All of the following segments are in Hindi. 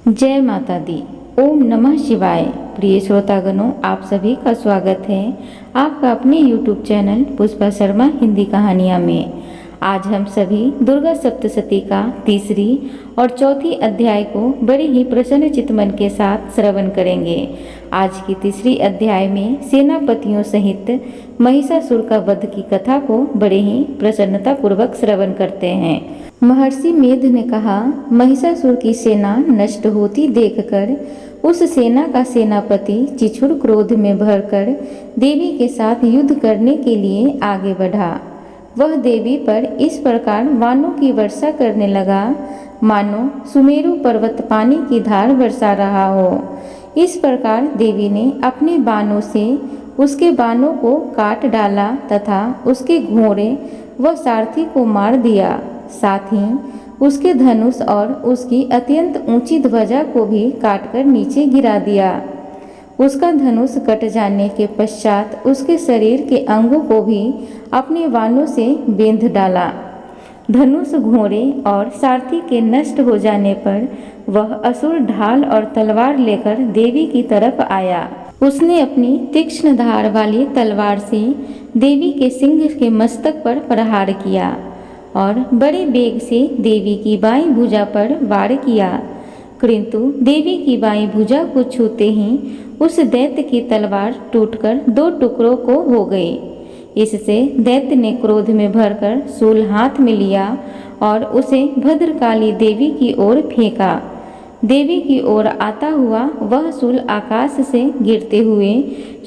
जय माता दी। ओम नमः शिवाय। प्रिय श्रोतागणों, आप सभी का स्वागत है आपका अपने YouTube चैनल पुष्पा शर्मा हिंदी कहानियाँ में। आज हम सभी दुर्गा सप्तशती का तीसरी और चौथी अध्याय को बड़े ही प्रसन्न चित्त मन के साथ श्रवण करेंगे। आज की तीसरी अध्याय में सेनापतियों सहित महिषासुर का वध की कथा को बड़े ही प्रसन्नता पूर्वक श्रवण करते हैं। महर्षि मेध ने कहा, महिषासुर की सेना नष्ट होती देखकर उस सेना का सेनापति चिछुर क्रोध में भरकर देवी के साथ युद्ध करने के लिए आगे बढ़ा। वह देवी पर इस प्रकार बाणों की वर्षा करने लगा मानो सुमेरु पर्वत पानी की धार बरसा रहा हो। इस प्रकार देवी ने अपने बाणों से उसके बाणों को काट डाला तथा उसके घोड़े व सारथी को मार दिया। साथ ही उसके धनुष और उसकी अत्यंत ऊंची ध्वजा को भी काटकर नीचे गिरा दिया। उसका धनुष कट जाने के पश्चात उसके शरीर के अंगों को भी अपने बाणों से बेंध डाला। धनुष, घोड़े और सारथी के नष्ट हो जाने पर वह असुर ढाल और तलवार लेकर देवी की तरफ आया। उसने अपनी तीक्ष्ण धार वाली तलवार से देवी के सिंह के मस्तक पर प्रहार किया और बड़े वेग से देवी की बाईं भुजा पर वार किया, किंतु देवी की बाईं भुजा को छूते ही उस दैत्य की तलवार टूटकर दो टुकड़ों को हो गई। इससे दैत्य ने क्रोध में भरकर शूल हाथ में लिया और उसे भद्रकाली देवी की ओर फेंका। देवी की ओर आता हुआ वह शूल आकाश से गिरते हुए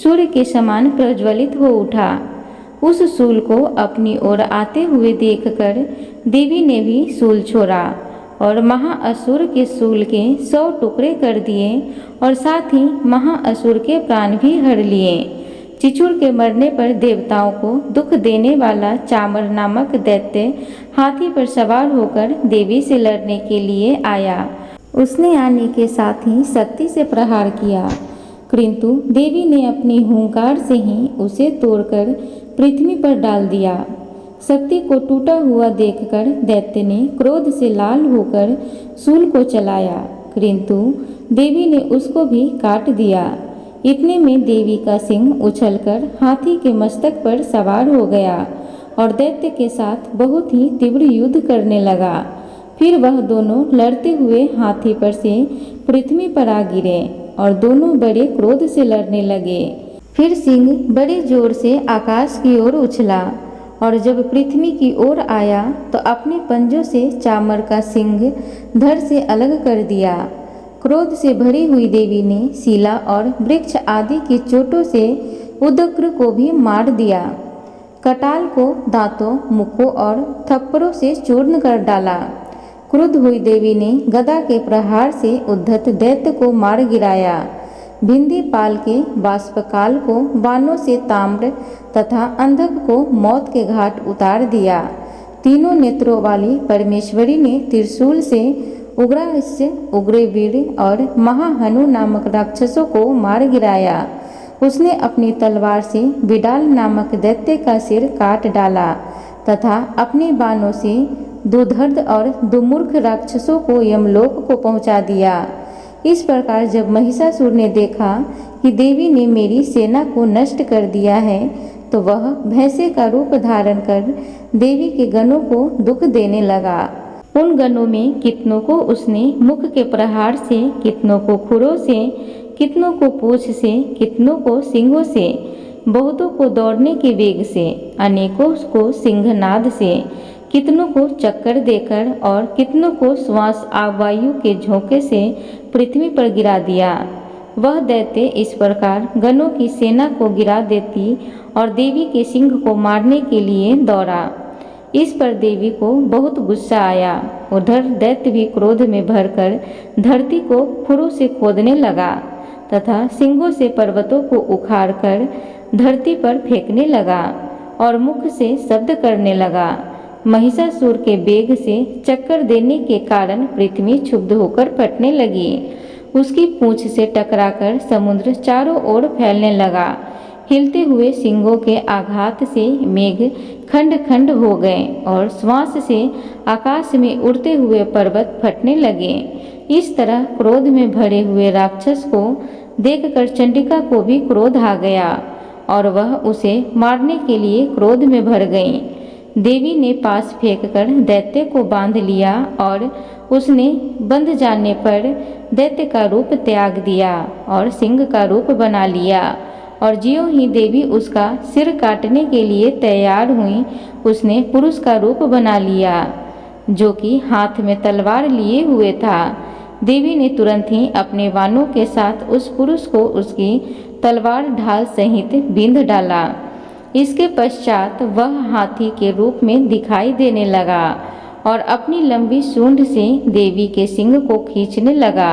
सूर्य के समान प्रज्वलित हो उठा। उस शूल को अपनी ओर आते हुए देखकर देवी ने भी शूल छोड़ा और महाअसुर के शूल के 100 टुकड़े कर दिए और साथ ही महाअसुर के प्राण भी हर लिए। चिछुर के मरने पर देवताओं को दुख देने वाला चामर नामक दैत्य हाथी पर सवार होकर देवी से लड़ने के लिए आया। उसने आने के साथ ही शक्ति से प्रहार किया, किंतु देवी ने अपनी हुंकार से ही उसे तोड़कर पृथ्वी पर डाल दिया। शक्ति को टूटा हुआ देखकर दैत्य ने क्रोध से लाल होकर शूल को चलाया, किंतु देवी ने उसको भी काट दिया। इतने में देवी का सिंह उछलकर हाथी के मस्तक पर सवार हो गया और दैत्य के साथ बहुत ही तीव्र युद्ध करने लगा। फिर वह दोनों लड़ते हुए हाथी पर से पृथ्वी पर आ गिरे और दोनों बड़े क्रोध से लड़ने लगे। फिर सिंह बड़े जोर से आकाश की ओर उछला और जब पृथ्वी की ओर आया तो अपने पंजों से चामर का सिंह धड़ से अलग कर दिया। क्रोध से भरी हुई देवी ने शिला और वृक्ष आदि की चोटों से उदग्र को भी मार दिया। कटाल को दांतों, मुखों और थप्पड़ों से चूर्ण कर डाला। क्रुद्ध हुई देवी ने गदा के प्रहार से उद्धत दैत्य को मार गिराया। भिंदी पाल के बाष्पकाल को बाणों से ताम्र तथा अंधक को मौत के घाट उतार दिया। तीनों नेत्रों वाली परमेश्वरी ने त्रिशूल से उग्रास्य, उग्रवीर और महाहनु नामक राक्षसों को मार गिराया। उसने अपनी तलवार से बिडाल नामक दैत्य का सिर काट डाला तथा अपने बाणों से दुर्धर्ष और दुर्मुख राक्षसों को यमलोक को पहुंचा दिया। इस प्रकार जब महिषासुर ने देखा कि देवी ने मेरी सेना को नष्ट कर दिया है, तो वह भैंसे का रूप धारण कर देवी के गणों को दुख देने लगा। उन गणों में कितनों को उसने मुख के प्रहार से, कितनों को खुरों से, कितनों को पूंछ से, कितनों को सिंगों से, बहुतों को दौड़ने के वेग से, अनेकों को सिंहनाद से, कितनों को चक्कर देकर और कितनों को श्वास वायु के झोंके से पृथ्वी पर गिरा दिया। वह दैत्य इस प्रकार गणों की सेना को गिरा देती और देवी के सिंह को मारने के लिए दौड़ा। इस पर देवी को बहुत गुस्सा आया। उधर दैत्य भी क्रोध में भरकर धरती को खुरों से खोदने लगा तथा सिंगों से पर्वतों को उखाड़कर धरती पर फेंकने लगा और मुख से शब्द करने लगा। महिषासुर के वेग से चक्कर देने के कारण पृथ्वी क्षुब्ध होकर फटने लगी। उसकी पूंछ से टकराकर समुद्र चारों ओर फैलने लगा। हिलते हुए सिंगों के आघात से मेघ खंड खंड हो गए और श्वास से आकाश में उड़ते हुए पर्वत फटने लगे। इस तरह क्रोध में भरे हुए राक्षस को देखकर चंडिका को भी क्रोध आ गया और वह उसे मारने के लिए क्रोध में भर गई। देवी ने पास फेंककर दैत्य को बांध लिया और उसने बंध जाने पर दैत्य का रूप त्याग दिया और सिंह का रूप बना लिया। और ज्यों ही देवी उसका सिर काटने के लिए तैयार हुई, उसने पुरुष का रूप बना लिया जो कि हाथ में तलवार लिए हुए था। देवी ने तुरंत ही अपने वानों के साथ उस पुरुष को उसकी तलवार ढाल सहित बींध डाला। इसके पश्चात वह हाथी के रूप में दिखाई देने लगा और अपनी लंबी सूंड से देवी के सिंग को खींचने लगा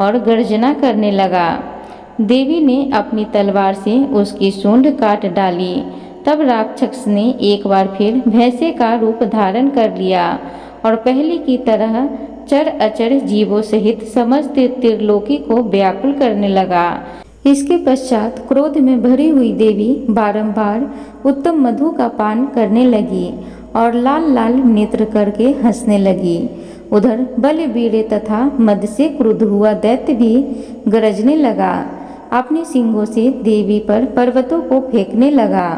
और गर्जना करने लगा। देवी ने अपनी तलवार से उसकी सूंड काट डाली। तब राक्षस ने एक बार फिर भैंसे का रूप धारण कर लिया और पहले की तरह चर अचर जीवों सहित समस्त त्रिलोकी को व्याकुल करने लगा। इसके पश्चात क्रोध में भरी हुई देवी बारंबार उत्तम मधु का पान करने लगी और लाल लाल नेत्र करके हंसने लगी। उधर बलवीर तथा मद से क्रुद्ध हुआ दैत्य भी गरजने लगा। अपने सिंगों से देवी पर पर्वतों को फेंकने लगा।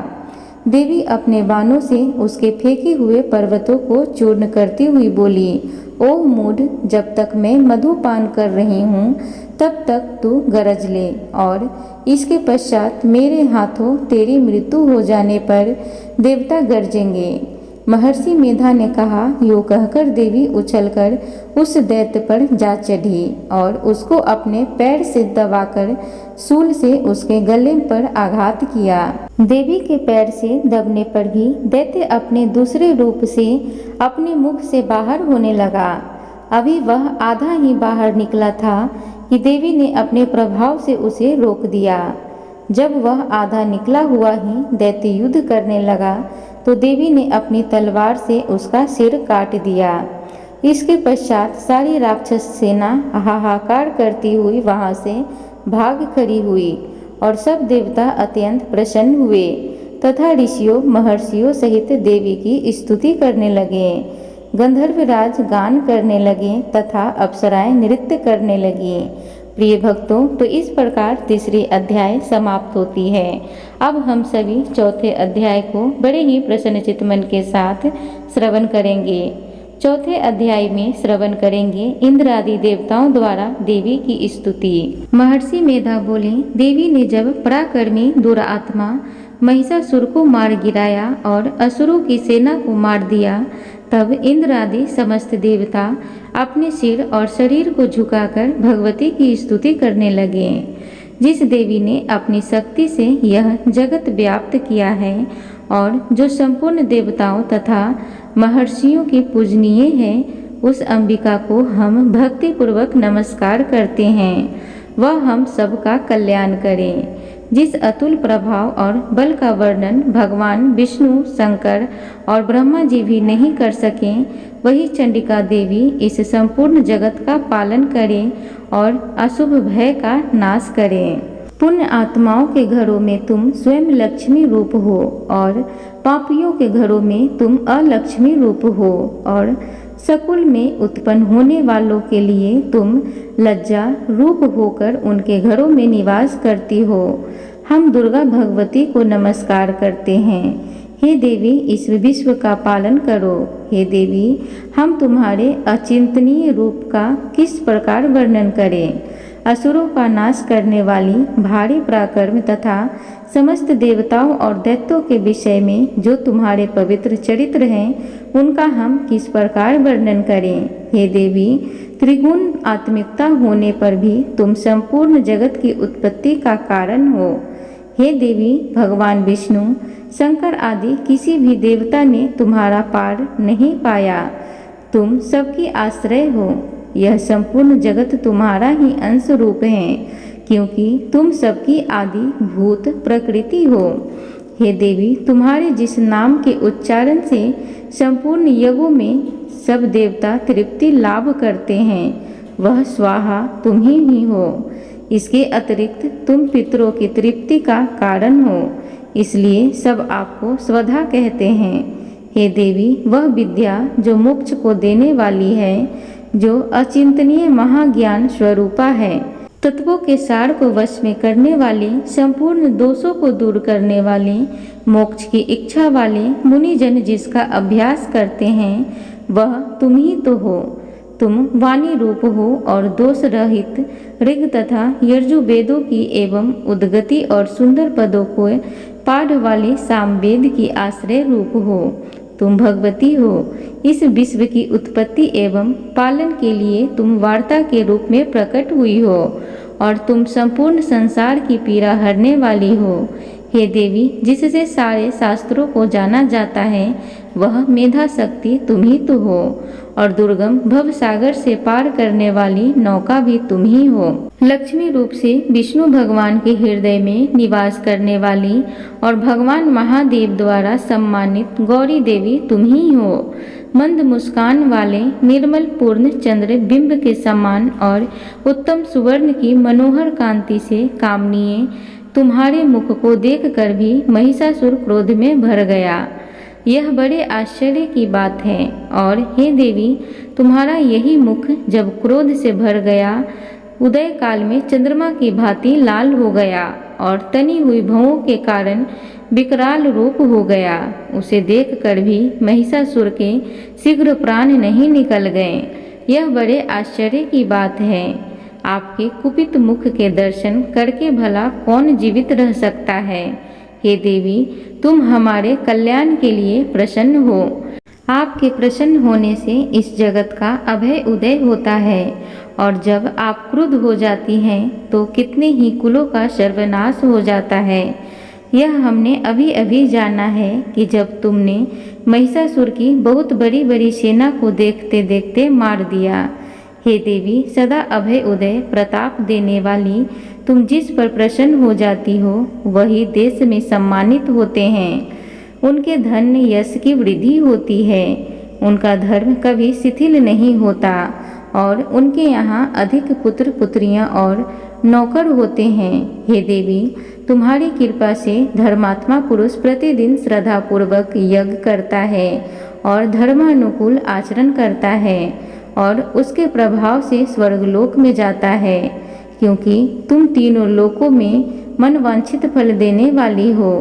देवी अपने बाणों से उसके फेंके हुए पर्वतों को चूर्ण करती हुई बोली, ओ मूढ़, जब तक मैं मधुपान कर रही हूँ तब तक तू गरज ले और इसके पश्चात मेरे हाथों तेरी मृत्यु हो जाने पर देवता गरजेंगे। महर्षि मेधा ने कहा। यूँ कहकर देवी उछलकर उस दैत्य पर जा चढ़ी और उसको अपने पैर से दबाकर शूल से उसके गले पर आघात किया। देवी के पैर से दबने पर भी दैत्य अपने दूसरे रूप से अपने मुख से बाहर होने लगा। अभी वह आधा ही बाहर निकला था कि देवी ने अपने प्रभाव से उसे रोक दिया। जब वह आधा निकला हुआ ही दैत्य युद्ध करने लगा तो देवी ने अपनी तलवार से उसका सिर काट दिया। इसके पश्चात सारी राक्षस सेना हाहाकार करती हुई वहां से भाग खड़ी हुई और सब देवता अत्यंत प्रसन्न हुए तथा ऋषियों महर्षियों सहित देवी की स्तुति करने लगे। गंधर्वराज गान करने लगे तथा अप्सराएं नृत्य करने लगी। प्रिय भक्तों, तो इस प्रकार तीसरी अध्याय समाप्त होती है। अब हम सभी चौथे अध्याय को बड़े ही प्रसन्नचित्त मन के साथ श्रवण करेंगे। चौथे अध्याय में श्रवण करेंगे इंद्र आदि देवताओं द्वारा देवी की स्तुति। महर्षि मेधा बोले, देवी ने जब पराक्रमी दुरात्मा महिषासुर को मार गिराया और असुरों की सेना को मार दिया, तब इंद्र आदि समस्त देवता अपने सिर और शरीर को झुकाकर भगवती की स्तुति करने लगे। जिस देवी ने अपनी शक्ति से यह जगत व्याप्त किया है और जो संपूर्ण देवताओं तथा महर्षियों की पूजनीय है, उस अंबिका को हम भक्ति पूर्वक नमस्कार करते हैं। वह हम सबका कल्याण करें। जिस अतुल प्रभाव और बल का वर्णन भगवान विष्णु, शंकर और ब्रह्मा जी भी नहीं कर सकें, वही चंडिका देवी इस संपूर्ण जगत का पालन करें और अशुभ भय का नाश करें। पुण्य आत्माओं के घरों में तुम स्वयं लक्ष्मी रूप हो और पापियों के घरों में तुम अलक्ष्मी रूप हो और सकुल में उत्पन्न होने वालों के लिए तुम लज्जा रूप होकर उनके घरों में निवास करती हो। हम दुर्गा भगवती को नमस्कार करते हैं। हे देवी, इस विश्व का पालन करो। हे देवी, हम तुम्हारे अचिंतनीय रूप का किस प्रकार वर्णन करें। असुरों का नाश करने वाली भारी पराक्रम तथा समस्त देवताओं और दैत्यों के विषय में जो तुम्हारे पवित्र चरित्र हैं, उनका हम किस प्रकार वर्णन करें। हे देवी, त्रिगुण आत्मिकता होने पर भी तुम संपूर्ण जगत की उत्पत्ति का कारण हो। हे देवी, भगवान विष्णु, शंकर आदि किसी भी देवता ने तुम्हारा पार नहीं पाया। तुम सबकी आश्रय हो। यह संपूर्ण जगत तुम्हारा ही अंश रूप है, क्योंकि तुम सबकी आदि भूत प्रकृति हो। हे देवी, तुम्हारे जिस नाम के उच्चारण से संपूर्ण यज्ञों में सब देवता तृप्ति लाभ करते हैं, वह स्वाहा तुम ही हो। इसके अतिरिक्त तुम पितरों की तृप्ति का कारण हो, इसलिए सब आपको स्वधा कहते हैं। हे देवी, वह विद्या जो मोक्ष को देने वाली है, जो अचिंतनीय महाज्ञान स्वरूपा है। तत्वों के सार को वश में करने वाले, संपूर्ण दोषों को दूर करने वाले, मोक्ष की इच्छा वाले मुनिजन जिसका अभ्यास करते हैं वह तुम ही तो हो। तुम वाणी रूप हो और दोष रहित ऋग तथा यजुर्वेदों वेदों की एवं उद्गति और सुंदर पदों को पाठ वाले सामवेद की आश्रय रूप हो। तुम भगवती हो। इस विश्व की उत्पत्ति एवं पालन के लिए तुम वार्ता के रूप में प्रकट हुई हो और तुम संपूर्ण संसार की पीड़ा हरने वाली हो। हे देवी, जिससे सारे शास्त्रों को जाना जाता है वह मेधा शक्ति तुम ही तो हो और दुर्गम भव सागर से पार करने वाली नौका भी तुम ही हो। लक्ष्मी रूप से विष्णु भगवान के हृदय में निवास करने वाली और भगवान महादेव द्वारा सम्मानित गौरी देवी तुम ही हो। मंद मुस्कान वाले निर्मल पूर्ण चंद्र बिंब के समान और उत्तम सुवर्ण की मनोहर कांति से कामनीय तुम्हारे मुख को देखकर भी महिषासुर क्रोध में भर गया। यह बड़े आश्चर्य की बात है। और हे देवी, तुम्हारा यही मुख जब क्रोध से भर गया, उदय काल में चंद्रमा की भांति लाल हो गया और तनी हुई भवों के कारण विकराल रूप हो गया। उसे देखकर भी महिषासुर के शीघ्र प्राण नहीं निकल गए। यह बड़े आश्चर्य की बात है। आपके कुपित मुख के दर्शन करके भला कौन जीवित रह सकता है। हे देवी, तुम हमारे कल्याण के लिए प्रसन्न हो। आपके प्रसन्न होने से इस जगत का अभय उदय होता है और जब आप क्रुद्ध हो जाती हैं तो कितने ही कुलों का सर्वनाश हो जाता है। यह हमने अभी अभी जाना है कि जब तुमने महिषासुर की बहुत बड़ी बड़ी सेना को देखते देखते मार दिया। हे देवी, सदा अभय उदय प्रताप देने वाली तुम जिस पर प्रसन्न हो जाती हो वही देश में सम्मानित होते हैं। उनके धन यश की वृद्धि होती है। उनका धर्म कभी शिथिल नहीं होता और उनके यहाँ अधिक पुत्र पुत्रियाँ और नौकर होते हैं। हे देवी, तुम्हारी कृपा से धर्मात्मा पुरुष प्रतिदिन श्रद्धापूर्वक यज्ञ करता है और धर्मानुकूल आचरण करता है और उसके प्रभाव से स्वर्गलोक में जाता है, क्योंकि तुम तीनों लोकों में मनवांछित फल देने वाली हो।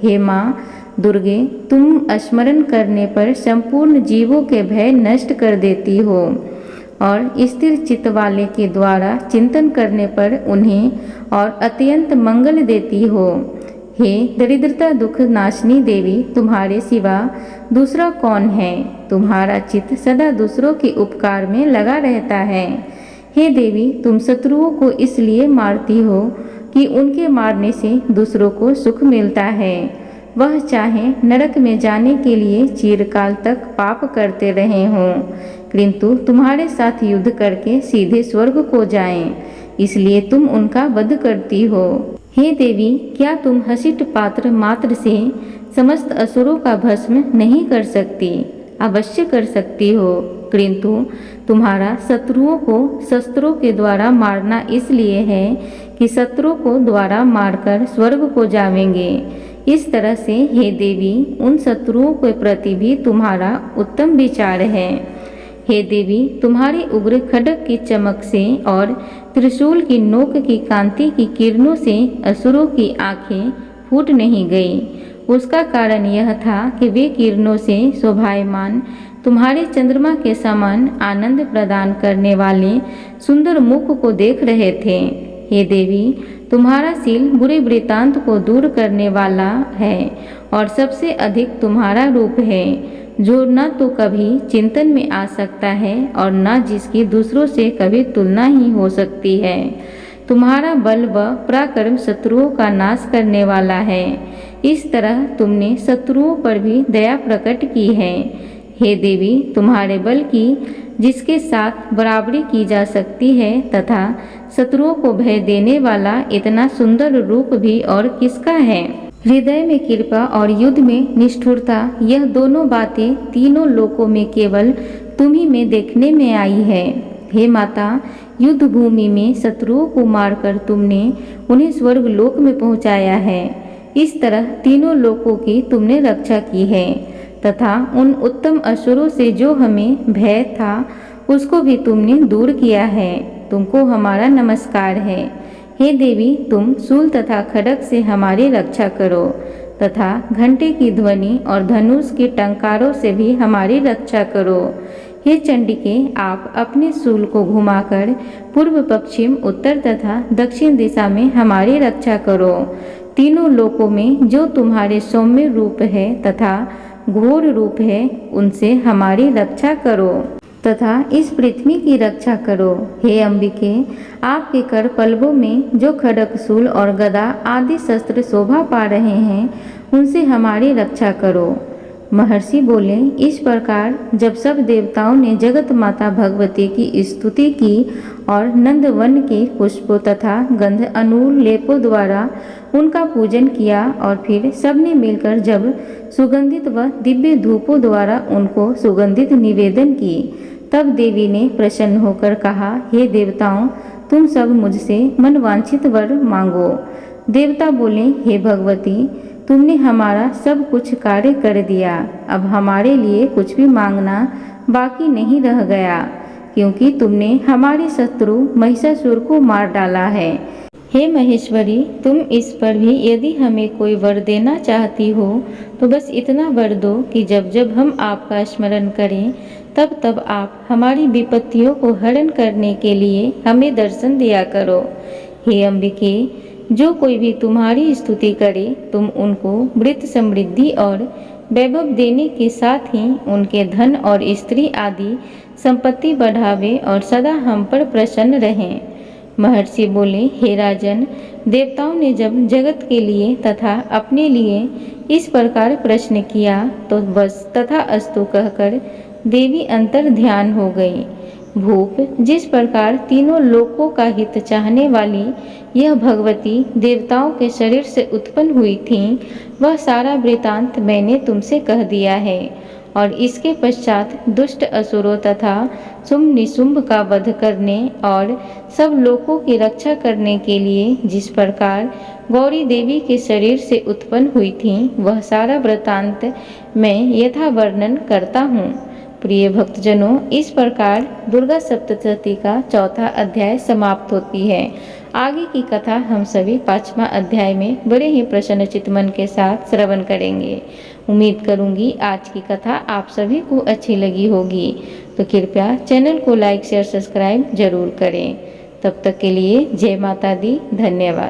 हे माँ दुर्गे, तुम स्मरण करने पर संपूर्ण जीवों के भय नष्ट कर देती हो और स्थिर चित्त वाले के द्वारा चिंतन करने पर उन्हें और अत्यंत मंगल देती हो। हे दरिद्रता दुख नाशनी देवी, तुम्हारे सिवा दूसरा कौन है। तुम्हारा चित्त सदा दूसरों के उपकार में लगा रहता है। हे देवी, तुम शत्रुओं को इसलिए मारती हो कि उनके मारने से दूसरों को सुख मिलता है। वह चाहे नरक में जाने के लिए चिरकाल तक पाप करते रहे हों, किंतु तुम्हारे साथ युद्ध करके सीधे स्वर्ग को जाएं, इसलिए तुम उनका वध करती हो। हे देवी, क्या तुम हसित पात्र मात्र से समस्त असुरों का भस्म नहीं कर सकती? अवश्य कर सकती हो, किंतु तुम्हारा शत्रुओं को शस्त्रों के द्वारा मारना इसलिए है कि शत्रुओं को द्वारा मारकर स्वर्ग को जावेंगे। इस तरह से हे देवी, उन शत्रुओं के प्रति भी तुम्हारा उत्तम विचार है। हे देवी, तुम्हारी उग्र खड्ग की चमक से और त्रिशूल की नोक की कांति की किरणों से असुरों की आंखें फूट नहीं गई। उसका कारण यह था कि वे किरणों से शोभायमान तुम्हारे चंद्रमा के समान आनंद प्रदान करने वाले सुंदर मुख को देख रहे थे। हे देवी, तुम्हारा शील बुरे वृत्तांत को दूर करने वाला है और सबसे अधिक तुम्हारा रूप है, जो न तो कभी चिंतन में आ सकता है और न जिसकी दूसरों से कभी तुलना ही हो सकती है। तुम्हारा बल व पराक्रम शत्रुओं का नाश करने वाला है। इस तरह तुमने शत्रुओं पर भी दया प्रकट की है। हे देवी, तुम्हारे बल की जिसके साथ बराबरी की जा सकती है तथा शत्रुओं को भय देने वाला इतना सुंदर रूप भी और किसका है। हृदय में कृपा और युद्ध में निष्ठुरता, यह दोनों बातें तीनों लोकों में केवल तुम्ही में देखने में आई है। हे माता, युद्ध भूमि में शत्रुओं को मारकर तुमने उन्हें स्वर्ग लोक में पहुंचाया है। इस तरह तीनों लोकों की तुमने रक्षा की है तथा उन उत्तम असुरों से जो हमें भय था उसको भी तुमने दूर किया है। तुमको हमारा नमस्कार है। हे देवी, तुम शूल तथा खड्ग से हमारी रक्षा करो तथा घंटे की ध्वनि और धनुष के टंकारों से भी हमारी रक्षा करो। हे चंडिके, आप अपने शूल को घुमाकर पूर्व, पश्चिम, उत्तर तथा दक्षिण दिशा में हमारी रक्षा करो। तीनों लोकों में जो तुम्हारे सौम्य रूप है तथा घोर रूप है, उनसे हमारी रक्षा करो तथा इस पृथ्वी की रक्षा करो। हे अंबिके, आपके कर पल्लवों में जो खड्ग, शूल और गदा आदि शस्त्र शोभा पा रहे हैं, उनसे हमारी रक्षा करो। महर्षि बोले, इस प्रकार जब सब देवताओं ने जगत माता भगवती की स्तुति की और नंदवन के पुष्पों तथा गंध अनुलेपों द्वारा उनका पूजन किया और फिर सबने मिलकर जब सुगंधित व दिव्य धूपों द्वारा उनको सुगंधित निवेदन की, तब देवी ने प्रसन्न होकर कहा, हे देवताओं, तुम सब मुझसे मनवांछित वर मांगो। देवता बोले, हे भगवती, तुमने हमारा सब कुछ कार्य कर दिया। अब हमारे लिए कुछ भी मांगना बाकी नहीं रह गया, क्योंकि तुमने हमारे शत्रु महिषासुर को मार डाला है। हे महेश्वरी, तुम इस पर भी यदि हमें कोई वर देना चाहती हो तो बस इतना वर दो कि जब जब हम आपका स्मरण करें तब तब आप हमारी विपत्तियों को हरण करने के लिए हमें दर्शन दिया करो। हे अंबिके, जो कोई भी तुम्हारी स्तुति करे, तुम उनको वृत्त, समृद्धि और वैभव देने के साथ ही उनके धन और स्त्री आदि संपत्ति बढ़ावे और सदा हम पर प्रसन्न रहें। महर्षि बोले, हे राजन, देवताओं ने जब जगत के लिए तथा अपने लिए इस प्रकार प्रश्न किया तो बस तथा अस्तु कहकर देवी अंतर ध्यान हो गई। भूप, जिस प्रकार तीनों लोकों का हित चाहने वाली यह भगवती देवताओं के शरीर से उत्पन्न हुई थी, वह सारा वृतांत मैंने तुमसे कह दिया है। और इसके पश्चात दुष्ट असुरों तथा शुंभ निशुंभ का वध करने और सब लोकों की रक्षा करने के लिए जिस प्रकार गौरी देवी के शरीर से उत्पन्न हुई थी, वह सारा वृतांत मैं यथा वर्णन करता हूँ। प्रिय भक्तजनों, इस प्रकार दुर्गा सप्तशती का चौथा अध्याय समाप्त होती है। आगे की कथा हम सभी 5वां अध्याय में बड़े ही प्रसन्न चित्त मन के साथ श्रवण करेंगे। उम्मीद करूंगी आज की कथा आप सभी को अच्छी लगी होगी, तो कृपया चैनल को लाइक, शेयर, सब्सक्राइब जरूर करें। तब तक के लिए जय माता दी, धन्यवाद।